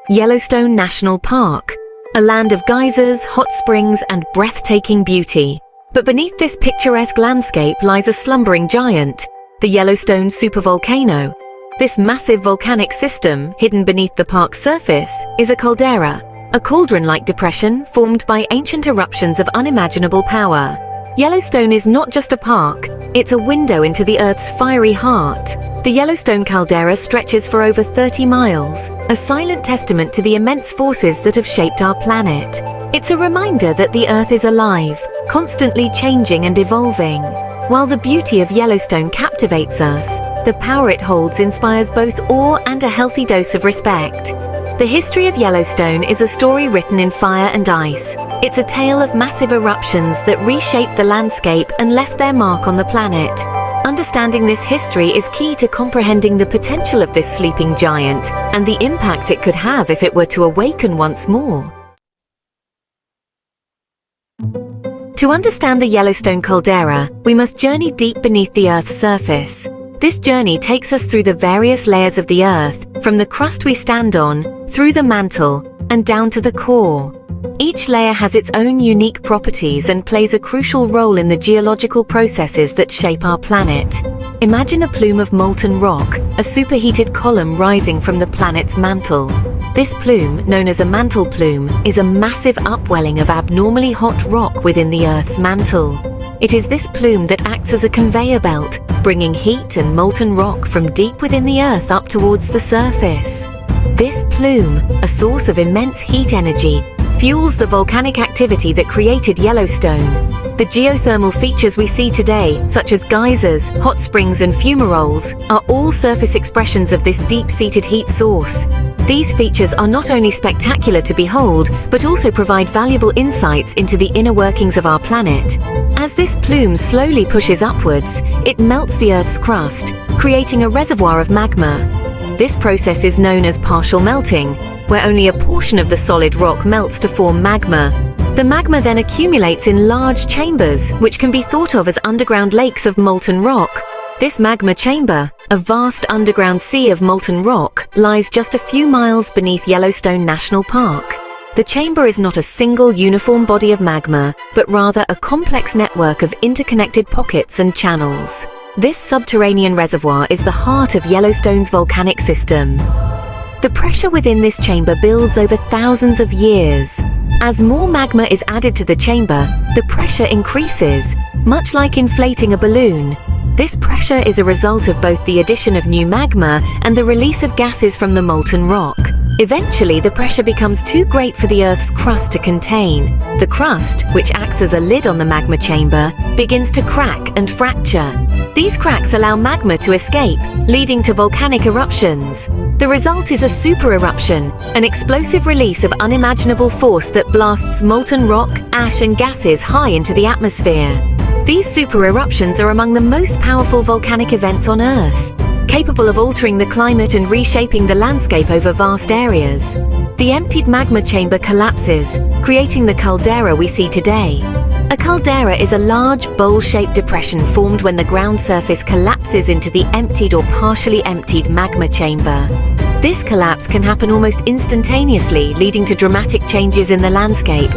Yellowstone National Park, a land of geysers, hot springs, and breathtaking beauty. But beneath this picturesque landscape lies a slumbering giant, the Yellowstone supervolcano. This massive volcanic system, hidden beneath the park's surface, is a caldera, a cauldron-like depression formed by ancient eruptions of unimaginable power. Yellowstone is not just a park, it's a window into the Earth's fiery heart. The Yellowstone Caldera stretches for over 30 miles, a silent testament to the immense forces that have shaped our planet. It's a reminder that the Earth is alive, constantly changing and evolving. While the beauty of Yellowstone captivates us, the power it holds inspires both awe and a healthy dose of respect. The history of Yellowstone is a story written in fire and ice. It's a tale of massive eruptions that reshaped the landscape and left their mark on the planet. Understanding this history is key to comprehending the potential of this sleeping giant and the impact it could have if it were to awaken once more. To understand the Yellowstone caldera, we must journey deep beneath the Earth's surface. This journey takes us through the various layers of the Earth, from the crust we stand on, through the mantle, and down to the core. Each layer has its own unique properties and plays a crucial role in the geological processes that shape our planet. Imagine a plume of molten rock, a superheated column rising from the planet's mantle. This plume, known as a mantle plume, is a massive upwelling of abnormally hot rock within the Earth's mantle. It is this plume that acts as a conveyor belt, bringing heat and molten rock from deep within the Earth up towards the surface. This plume, a source of immense heat energy, fuels the volcanic activity that created Yellowstone. The geothermal features we see today, such as geysers, hot springs, and fumaroles, are all surface expressions of this deep-seated heat source. These features are not only spectacular to behold, but also provide valuable insights into the inner workings of our planet. As this plume slowly pushes upwards, it melts the Earth's crust, creating a reservoir of magma. This process is known as partial melting, where only a portion of the solid rock melts to form magma. The magma then accumulates in large chambers, which can be thought of as underground lakes of molten rock. This magma chamber, a vast underground sea of molten rock, lies just a few miles beneath Yellowstone National Park. The chamber is not a single uniform body of magma, but rather a complex network of interconnected pockets and channels. This subterranean reservoir is the heart of Yellowstone's volcanic system. The pressure within this chamber builds over thousands of years. As more magma is added to the chamber, the pressure increases, much like inflating a balloon. This pressure is a result of both the addition of new magma and the release of gases from the molten rock. Eventually, the pressure becomes too great for the Earth's crust to contain. The crust, which acts as a lid on the magma chamber, begins to crack and fracture. These cracks allow magma to escape, leading to volcanic eruptions. The result is a super eruption, an explosive release of unimaginable force that blasts molten rock, ash, and gases high into the atmosphere. These super eruptions are among the most powerful volcanic events on Earth, capable of altering the climate and reshaping the landscape over vast areas. The emptied magma chamber collapses, creating the caldera we see today. A caldera is a large, bowl-shaped depression formed when the ground surface collapses into the emptied or partially emptied magma chamber. This collapse can happen almost instantaneously, leading to dramatic changes in the landscape.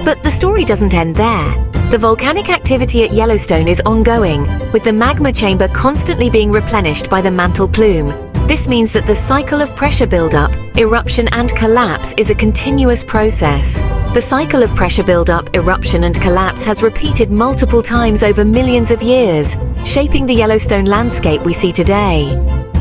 But the story doesn't end there. The volcanic activity at Yellowstone is ongoing, with the magma chamber constantly being replenished by the mantle plume. This means that the cycle of pressure buildup, eruption, and collapse is a continuous process. The cycle of pressure buildup, eruption, and collapse has repeated multiple times over millions of years, shaping the Yellowstone landscape we see today.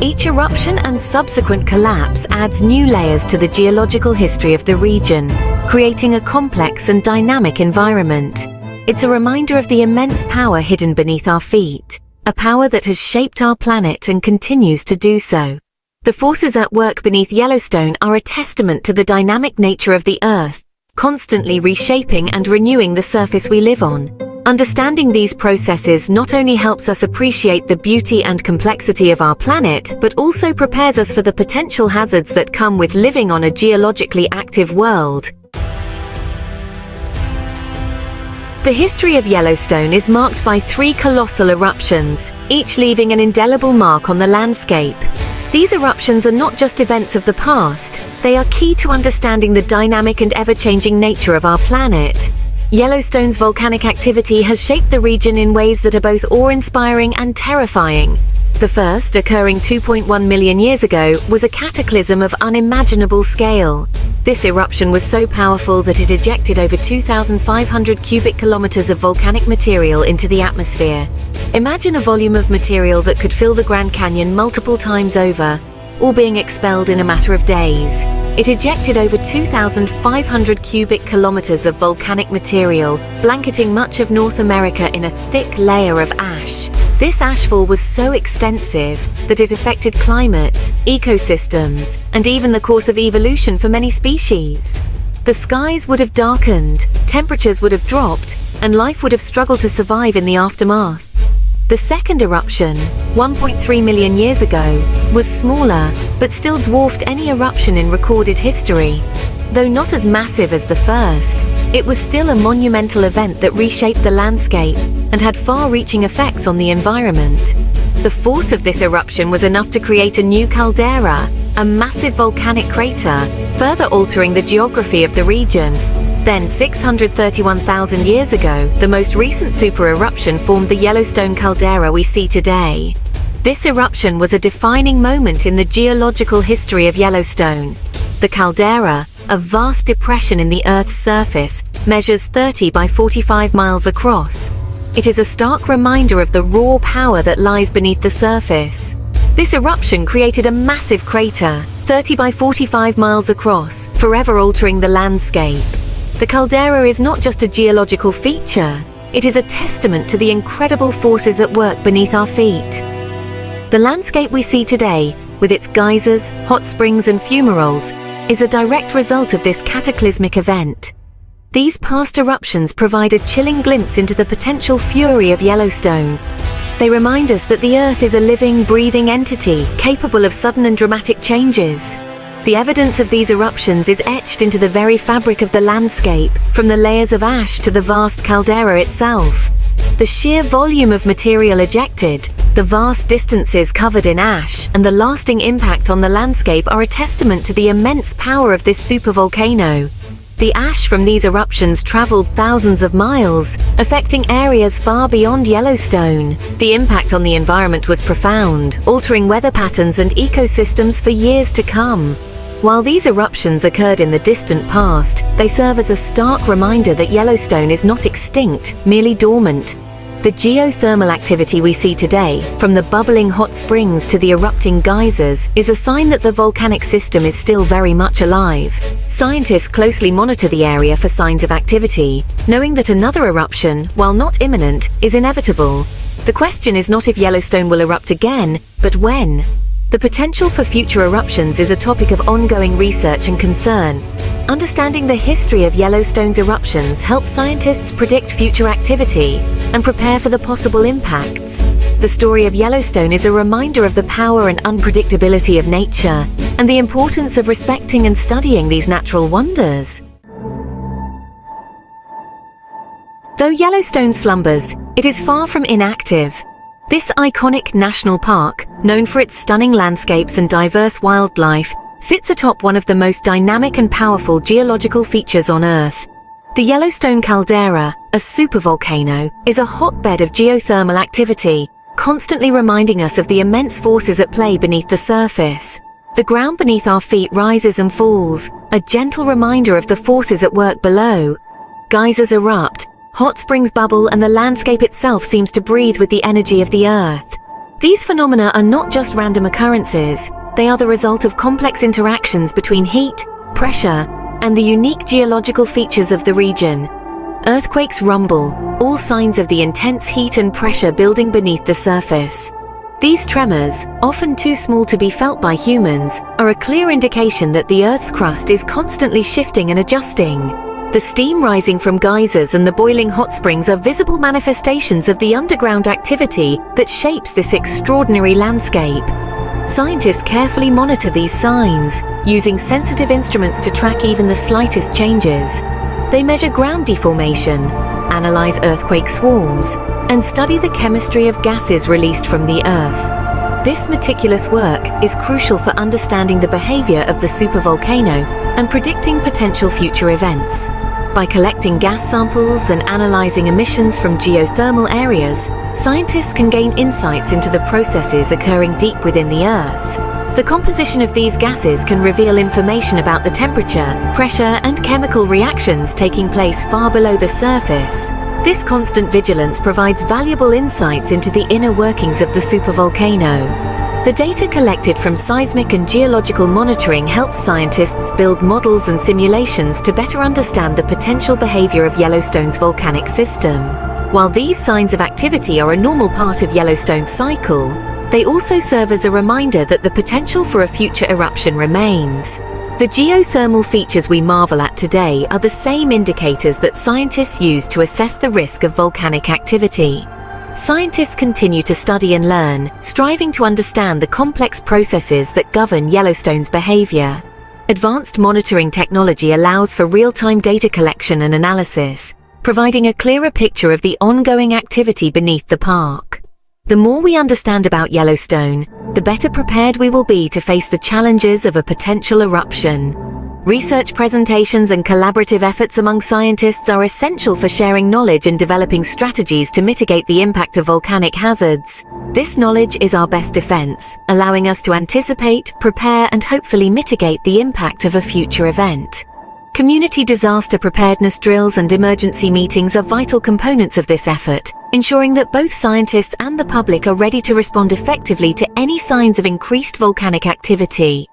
Each eruption and subsequent collapse adds new layers to the geological history of the region, creating a complex and dynamic environment. It's a reminder of the immense power hidden beneath our feet, a power that has shaped our planet and continues to do so. The forces at work beneath Yellowstone are a testament to the dynamic nature of the Earth, constantly reshaping and renewing the surface we live on. Understanding these processes not only helps us appreciate the beauty and complexity of our planet, but also prepares us for the potential hazards that come with living on a geologically active world. The history of Yellowstone is marked by 3 colossal eruptions, each leaving an indelible mark on the landscape. These eruptions are not just events of the past, they are key to understanding the dynamic and ever-changing nature of our planet. Yellowstone's volcanic activity has shaped the region in ways that are both awe-inspiring and terrifying. The first, occurring 2.1 million years ago, was a cataclysm of unimaginable scale. This eruption was so powerful that it ejected over 2,500 cubic kilometers of volcanic material into the atmosphere. Imagine a volume of material that could fill the Grand Canyon multiple times over, all being expelled in a matter of days. It ejected over 2,500 cubic kilometers of volcanic material, blanketing much of North America in a thick layer of ash. This ashfall was so extensive that it affected climates, ecosystems, and even the course of evolution for many species. The skies would have darkened, temperatures would have dropped, and life would have struggled to survive in the aftermath. The second eruption, 1.3 million years ago, was smaller, but still dwarfed any eruption in recorded history. Though not as massive as the first, it was still a monumental event that reshaped the landscape and had far-reaching effects on the environment. The force of this eruption was enough to create a new caldera, a massive volcanic crater, further altering the geography of the region. Then, 631,000 years ago, the most recent super-eruption formed the Yellowstone Caldera we see today. This eruption was a defining moment in the geological history of Yellowstone. The caldera, a vast depression in the Earth's surface, measures 30 by 45 miles across. It is a stark reminder of the raw power that lies beneath the surface. This eruption created a massive crater, 30 by 45 miles across, forever altering the landscape. The caldera is not just a geological feature, it is a testament to the incredible forces at work beneath our feet. The landscape we see today, with its geysers, hot springs and fumaroles, is a direct result of this cataclysmic event. These past eruptions provide a chilling glimpse into the potential fury of Yellowstone. They remind us that the Earth is a living, breathing entity, capable of sudden and dramatic changes. The evidence of these eruptions is etched into the very fabric of the landscape, from the layers of ash to the vast caldera itself. The sheer volume of material ejected, the vast distances covered in ash, and the lasting impact on the landscape are a testament to the immense power of this supervolcano. The ash from these eruptions traveled thousands of miles, affecting areas far beyond Yellowstone. The impact on the environment was profound, altering weather patterns and ecosystems for years to come. While these eruptions occurred in the distant past, they serve as a stark reminder that Yellowstone is not extinct, merely dormant. The geothermal activity we see today, from the bubbling hot springs to the erupting geysers, is a sign that the volcanic system is still very much alive. Scientists closely monitor the area for signs of activity, knowing that another eruption, while not imminent, is inevitable. The question is not if Yellowstone will erupt again, but when. The potential for future eruptions is a topic of ongoing research and concern. Understanding the history of Yellowstone's eruptions helps scientists predict future activity and prepare for the possible impacts. The story of Yellowstone is a reminder of the power and unpredictability of nature and the importance of respecting and studying these natural wonders. Though Yellowstone slumbers, it is far from inactive. This iconic national park, known for its stunning landscapes and diverse wildlife, sits atop one of the most dynamic and powerful geological features on Earth. The Yellowstone Caldera, a supervolcano, is a hotbed of geothermal activity, constantly reminding us of the immense forces at play beneath the surface. The ground beneath our feet rises and falls, a gentle reminder of the forces at work below. Geysers erupt, hot springs bubble, and the landscape itself seems to breathe with the energy of the Earth. These phenomena are not just random occurrences, they are the result of complex interactions between heat, pressure, and the unique geological features of the region. Earthquakes rumble, all signs of the intense heat and pressure building beneath the surface. These tremors, often too small to be felt by humans, are a clear indication that the Earth's crust is constantly shifting and adjusting. The steam rising from geysers and the boiling hot springs are visible manifestations of the underground activity that shapes this extraordinary landscape. Scientists carefully monitor these signs, using sensitive instruments to track even the slightest changes. They measure ground deformation, analyze earthquake swarms and study the chemistry of gases released from the Earth. This meticulous work is crucial for understanding the behavior of the supervolcano and predicting potential future events. By collecting gas samples and analyzing emissions from geothermal areas, scientists can gain insights into the processes occurring deep within the Earth. The composition of these gases can reveal information about the temperature, pressure, and chemical reactions taking place far below the surface. This constant vigilance provides valuable insights into the inner workings of the supervolcano. The data collected from seismic and geological monitoring helps scientists build models and simulations to better understand the potential behavior of Yellowstone's volcanic system. While these signs of activity are a normal part of Yellowstone's cycle, they also serve as a reminder that the potential for a future eruption remains. The geothermal features we marvel at today are the same indicators that scientists use to assess the risk of volcanic activity. Scientists continue to study and learn, striving to understand the complex processes that govern Yellowstone's behavior. Advanced monitoring technology allows for real-time data collection and analysis, providing a clearer picture of the ongoing activity beneath the park. The more we understand about Yellowstone, the better prepared we will be to face the challenges of a potential eruption. Research presentations and collaborative efforts among scientists are essential for sharing knowledge and developing strategies to mitigate the impact of volcanic hazards. This knowledge is our best defense, allowing us to anticipate, prepare, and hopefully mitigate the impact of a future event. Community disaster preparedness drills and emergency meetings are vital components of this effort, ensuring that both scientists and the public are ready to respond effectively to any signs of increased volcanic activity.